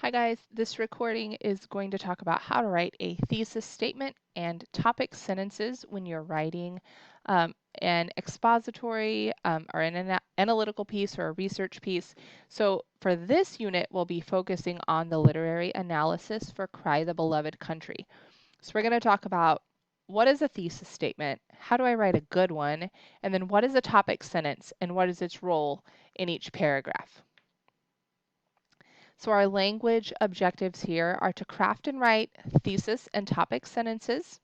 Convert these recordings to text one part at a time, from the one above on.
Hi guys, this recording is going to talk about how to write a thesis statement and topic sentences when you're writing an expository or an analytical piece or a research piece. So for this unit, we'll be focusing on the literary analysis for Cry the Beloved Country. So we're going to talk about what is a thesis statement, how do I write a good one, and then what is a topic sentence and what is its role in each paragraph. So our language objectives here are to craft and write thesis and topic sentences.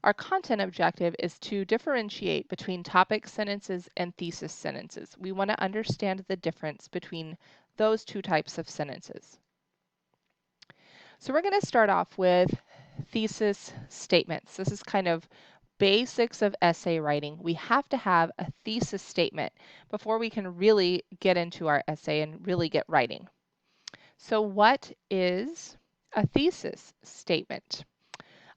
Our content objective is to differentiate between topic sentences and thesis sentences. We want to understand the difference between those two types of sentences. So we're going to start off with thesis statements. This is kind of basics of essay writing. We have to have a thesis statement before we can really get into our essay and really get writing. So what is a thesis statement?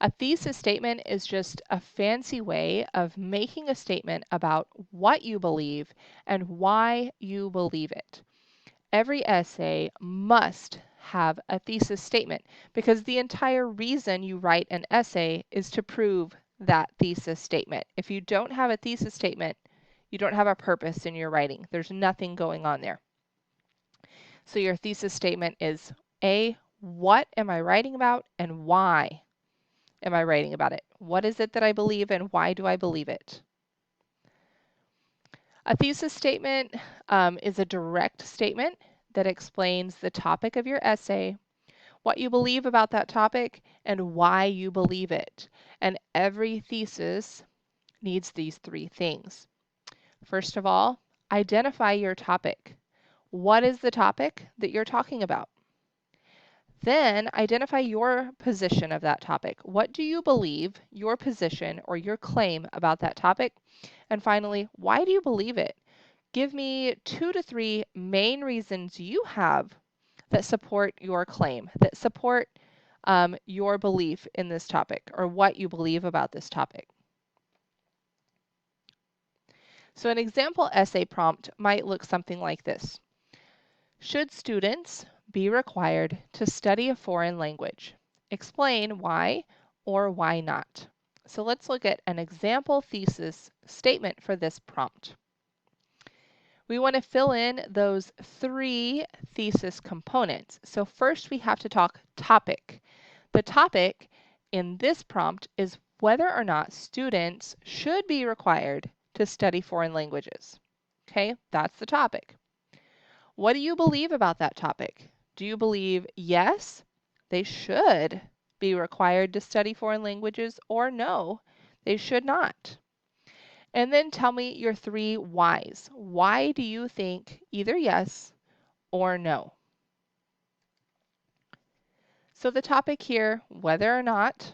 A thesis statement is just a fancy way of making a statement about what you believe and why you believe it. Every essay must have a thesis statement because the entire reason you write an essay is to prove that thesis statement. If you don't have a thesis statement, you don't have a purpose in your writing. There's nothing going on there. So your thesis statement is A, what am I writing about and why am I writing about it? What is it that I believe and why do I believe it? A thesis statement is a direct statement that explains the topic of your essay, what you believe about that topic, and why you believe it. And every thesis needs these three things. First of all, identify your topic. What is the topic that you're talking about? Then identify your position of that topic. What do you believe, your position or your claim about that topic? And finally, why do you believe it? Give me 2 to 3 main reasons you have that support your claim, that support your belief in this topic or what you believe about this topic. So an example essay prompt might look something like this. Should students be required to study a foreign language? Explain why or why not. So let's look at an example thesis statement for this prompt. We want to fill in those 3 thesis components. So first we have to talk topic. The topic in this prompt is whether or not students should be required to study foreign languages. Okay, that's the topic. What do you believe about that topic? Do you believe yes, they should be required to study foreign languages, or no, they should not? And then tell me your 3 whys. Why do you think either yes or no? So the topic here, whether or not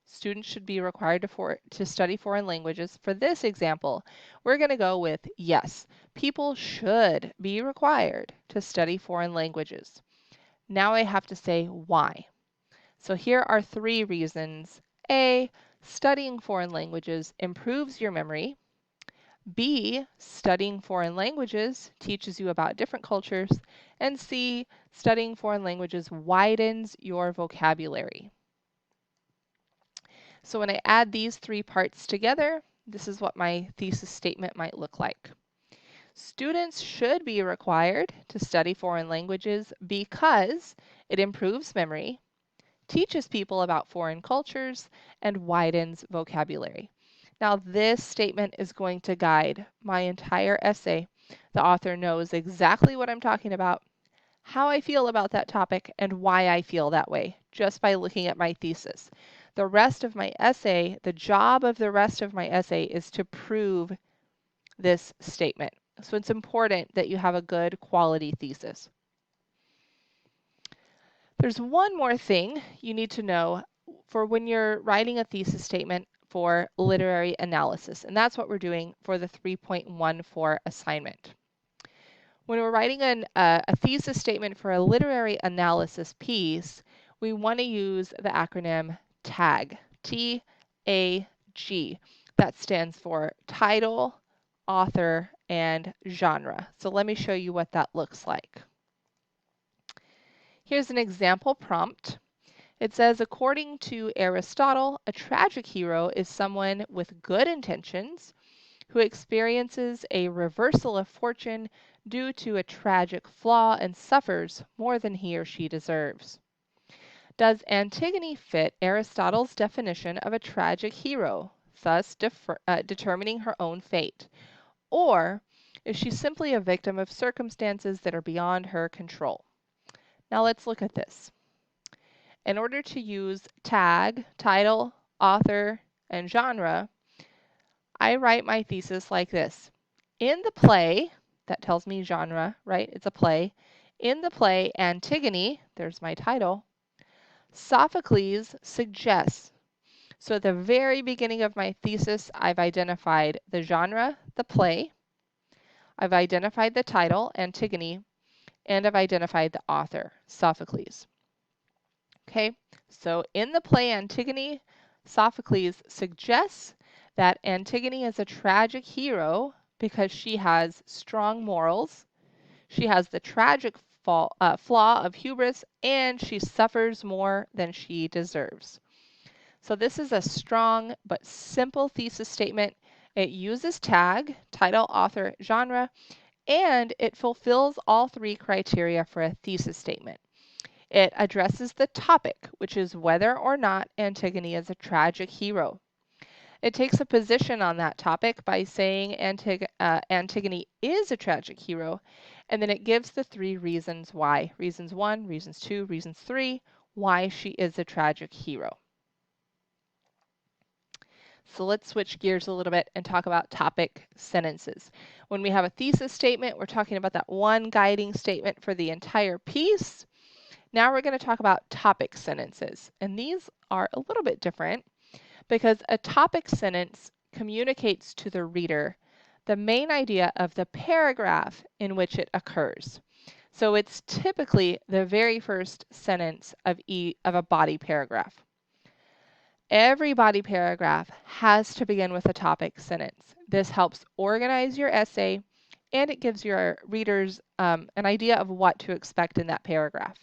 students should be required to study foreign languages. For this example, we're going to go with yes, people should be required to study foreign languages. Now I have to say why. So here are 3 reasons. A, studying foreign languages improves your memory. B, studying foreign languages teaches you about different cultures. And C, studying foreign languages widens your vocabulary. So when I add these 3 parts together, this is what my thesis statement might look like. Students should be required to study foreign languages because it improves memory, teaches people about foreign cultures, and widens vocabulary. Now this statement is going to guide my entire essay. The author knows exactly what I'm talking about, how I feel about that topic, and why I feel that way, just by looking at my thesis. The rest of my essay, the job of the rest of my essay is to prove this statement. So it's important that you have a good quality thesis. There's one more thing you need to know for when you're writing a thesis statement for literary analysis, and that's what we're doing for the 3.14 assignment. When we're writing a thesis statement for a literary analysis piece, we want to use the acronym TAG, T-A-G. That stands for title, author, and genre. So let me show you what that looks like. Here's an example prompt. It says, according to Aristotle, a tragic hero is someone with good intentions who experiences a reversal of fortune due to a tragic flaw and suffers more than he or she deserves. Does Antigone fit Aristotle's definition of a tragic hero, thus determining her own fate? Or is she simply a victim of circumstances that are beyond her control? Now let's look at this. In order to use tag, title, author, and genre, I write my thesis like this. In the play, that tells me genre, right? It's a play. In the play Antigone, there's my title, Sophocles suggests. So at the very beginning of my thesis, I've identified the genre, the play, I've identified the title, Antigone, and I've identified the author, Sophocles. Okay, so in the play Antigone, Sophocles suggests that Antigone is a tragic hero because she has strong morals, she has the tragic flaw of hubris, and she suffers more than she deserves. So this is a strong but simple thesis statement. It uses tag, title, author, genre, and it fulfills all three criteria for a thesis statement. It addresses the topic, which is whether or not Antigone is a tragic hero. It takes a position on that topic by saying Antigone is a tragic hero, and then it gives the three reasons why. Reasons 1, reasons 2, reasons 3, why she is a tragic hero. So let's switch gears a little bit and talk about topic sentences. When we have a thesis statement, we're talking about that one guiding statement for the entire piece. Now we're going to talk about topic sentences, and these are a little bit different because a topic sentence communicates to the reader the main idea of the paragraph in which it occurs. So it's typically the very first sentence of a body paragraph. Every body paragraph has to begin with a topic sentence. This helps organize your essay, and it gives your readers an idea of what to expect in that paragraph.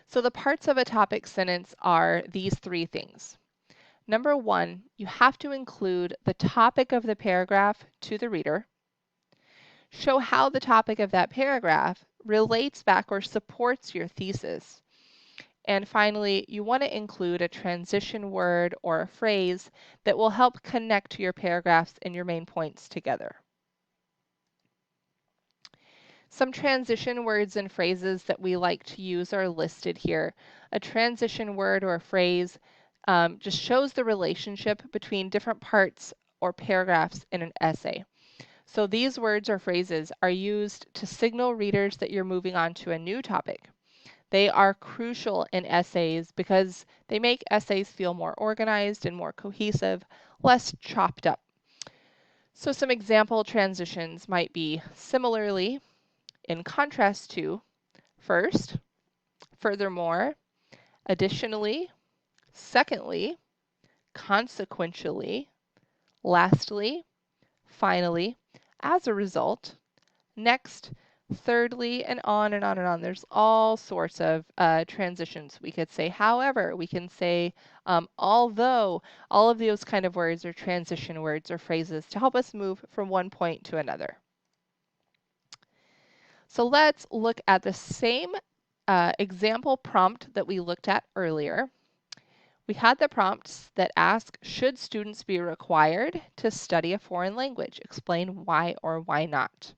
So the parts of a topic sentence are these three things. Number 1, you have to include the topic of the paragraph to the reader. Show how the topic of that paragraph relates back or supports your thesis. And finally, you want to include a transition word or a phrase that will help connect your paragraphs and your main points together. Some transition words and phrases that we like to use are listed here. A transition word or a phrase just shows the relationship between different parts or paragraphs in an essay. So these words or phrases are used to signal readers that you're moving on to a new topic. They are crucial in essays because they make essays feel more organized and more cohesive, less chopped up. So some example transitions might be similarly, in contrast to, first, furthermore, additionally, secondly, consequentially, lastly, finally, as a result, next, thirdly, and on and on and on. There's all sorts of transitions. We could say however, we can say although. All of those kind of words are transition words or phrases to help us move from one point to another. So let's look at the same example prompt that we looked at earlier. We had the prompts that ask, should students be required to study a foreign language? Explain why or why not.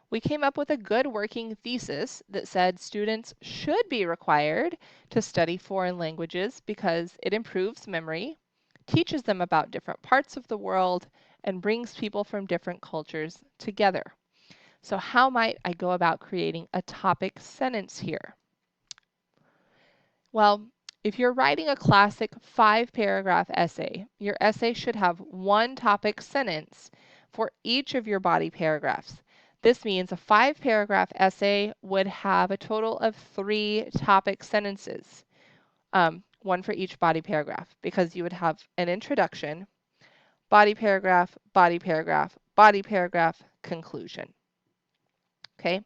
We came up with a good working thesis that said students should be required to study foreign languages because it improves memory, teaches them about different parts of the world, and brings people from different cultures together. So how might I go about creating a topic sentence here? Well, if you're writing a classic 5-paragraph essay, your essay should have one topic sentence for each of your body paragraphs. This means a 5-paragraph essay would have a total of 3 topic sentences, one for each body paragraph, because you would have an introduction, body paragraph, body paragraph, body paragraph, conclusion. Okay?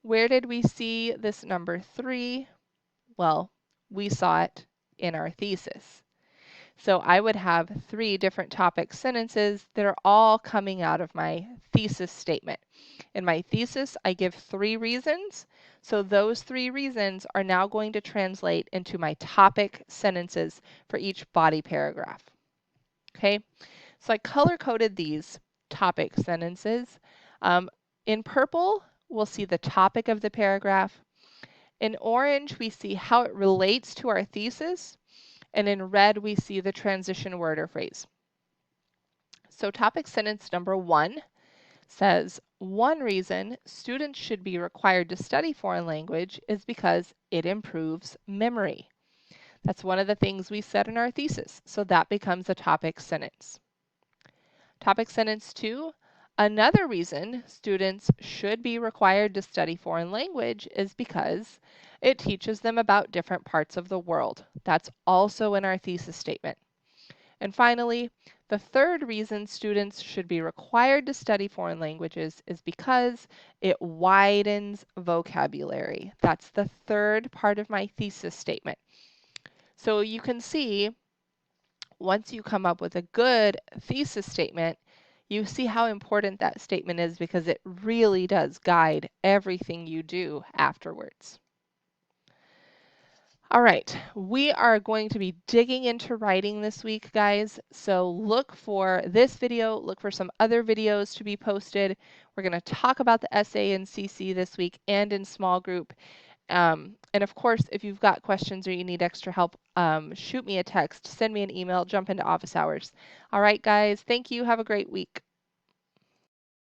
Where did we see this number 3? Well, we saw it in our thesis. So I would have 3 different topic sentences that are all coming out of my thesis statement. In my thesis, I give 3 reasons. So those 3 reasons are now going to translate into my topic sentences for each body paragraph. Okay, so I color-coded these topic sentences. In purple, we'll see the topic of the paragraph. In orange, we see how it relates to our thesis. And in red, we see the transition word or phrase. So topic sentence number 1 says, one reason students should be required to study foreign language is because it improves memory. That's one of the things we said in our thesis, so that becomes a topic sentence. Topic sentence 2, another reason students should be required to study foreign language is because it teaches them about different parts of the world. That's also in our thesis statement. And finally, the third reason students should be required to study foreign languages is because it widens vocabulary. That's the third part of my thesis statement. So you can see, once you come up with a good thesis statement, you see how important that statement is because it really does guide everything you do afterwards. All right, we are going to be digging into writing this week, guys. So look for this video, look for some other videos to be posted. We're going to talk about the essay in CC this week and in small group. And of course, if you've got questions or you need extra help, shoot me a text, send me an email, jump into office hours. All right, guys, thank you. Have a great week.